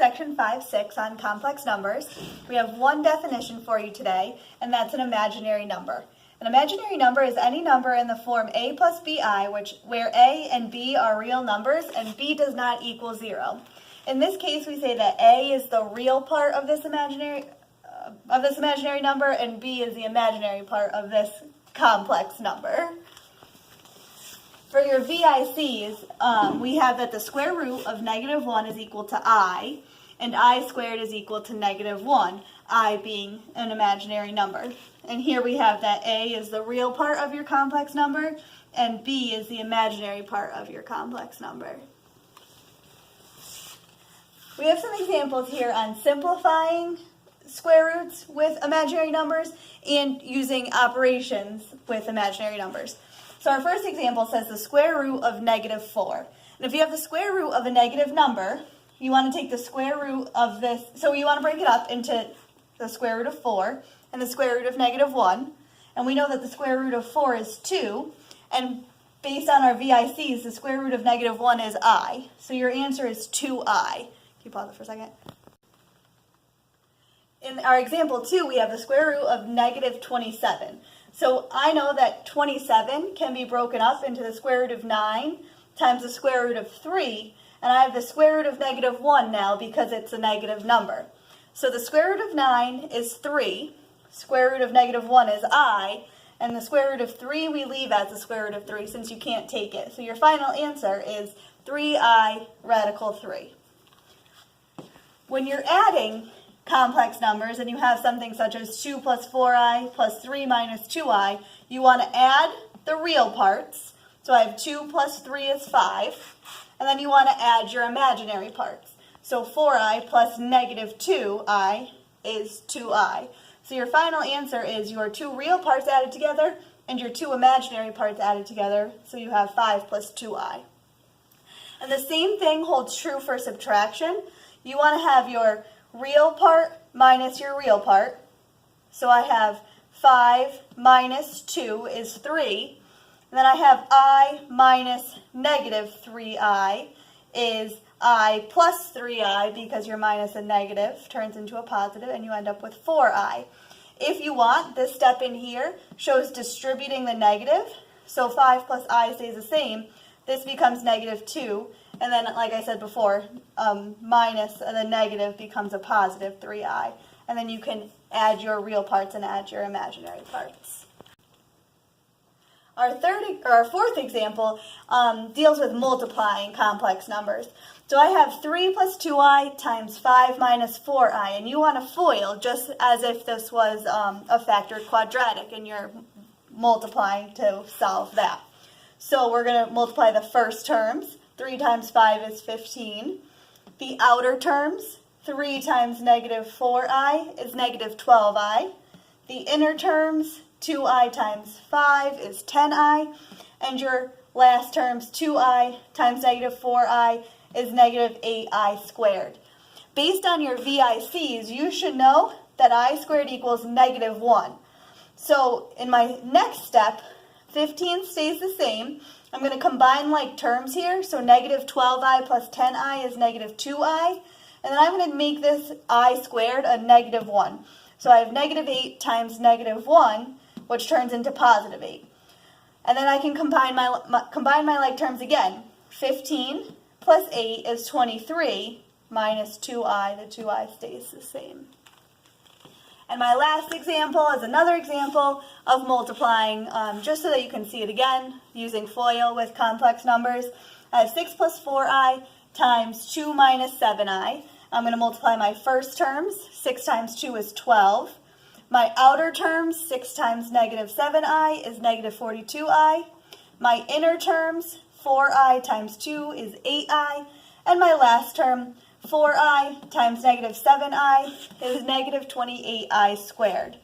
section 5-6 on complex numbers. We have one definition for you today, and that's an imaginary number. An imaginary number is any number in the form a plus bi, where a and b are real numbers and b does not equal 0. In this case, we say that a is the real part of this imaginary number and b is the imaginary part of this complex number. For your VICs, we have that the square root of -1 is equal to I, and I squared is equal to -1, I being an imaginary number. And here we have that A is the real part of your complex number, and B is the imaginary part of your complex number. We have some examples here on simplifying square roots with imaginary numbers and using operations with imaginary numbers. So our first example says the square root of -4. And if you have the square root of a negative number, you want to take the square root of this, so you want to break it up into the square root of 4 and the square root of -1. And we know that the square root of 4 is 2. And based on our VICs, the square root of -1 is I. So your answer is 2I. Can you pause it for a second? In our example 2, we have the square root of -27. So I know that 27 can be broken up into the square root of 9 times the square root of 3, and I have the square root of -1 now because it's a negative number. So the square root of 9 is 3, square root of -1 is I, and the square root of 3 we leave as the square root of 3 since you can't take it. So your final answer is 3I radical 3. When you're adding complex numbers and you have something such as 2 plus 4i plus 3 minus 2i, you want to add the real parts. So I have 2 plus 3 is 5, and then you want to add your imaginary parts. So 4i plus -2i is 2i. So your final answer is your 2 real parts added together and your 2 imaginary parts added together, so you have 5 plus 2i. And the same thing holds true for subtraction. You want to have your real part minus your real part. So I have 5 minus 2 is 3. And then I have I minus -3i is I plus 3i, because your minus and negative turns into a positive, and you end up with 4i. If you want, this step in here shows distributing the negative. So 5 plus I stays the same. This becomes -2. And then, like I said before, minus and then negative becomes a positive 3i. And then you can add your real parts and add your imaginary parts. Our fourth example deals with multiplying complex numbers. So I have 3 plus 2i times 5 minus 4i. And you want to FOIL just as if this was a factored quadratic and you're multiplying to solve that. So we're going to multiply the first terms. 3 times 5 is 15. The outer terms, 3 times -4i is -12i. The inner terms, 2i times 5 is 10i. And your last terms, 2i times -4i is -8i squared. Based on your VICs, you should know that I squared equals -1. So in my next step, 15 stays the same. I'm going to combine like terms here, so -12i plus 10i is -2i, and then I'm going to make this I squared a -1. So I have -8 times -1, which turns into +8. And then I can combine my like terms again. 15 plus 8 is 23, minus 2i, the 2i stays the same. And my last example is another example of multiplying, just so that you can see it again, using FOIL with complex numbers. I have 6 plus 4i times 2 minus 7i. I'm going to multiply my first terms. 6 times 2 is 12. My outer terms, 6 times -7i is -42i. My inner terms, 4i times 2 is 8i. And my last term, 4i times -7i is -28i squared.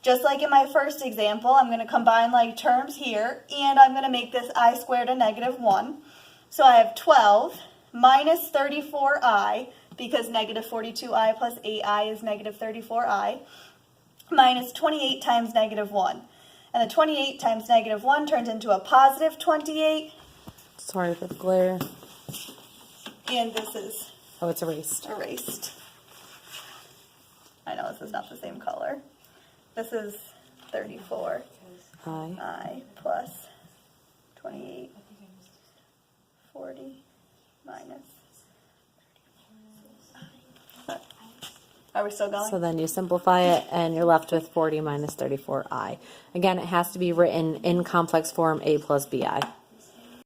Just like in my first example, I'm going to combine like terms here, and I'm going to make this I squared a -1. So I have 12 minus 34i, because -42i plus 8i is -34i, minus 28 times -1. And the 28 times -1 turns into a positive 28. Sorry for the glare. And this is Oh, it's erased. Erased. I know this is not the same color. This is 34 I plus 28 40 minus. Are we still going? So then you simplify it, and you're left with 40 minus 34i. Again, it has to be written in complex form, a plus bi.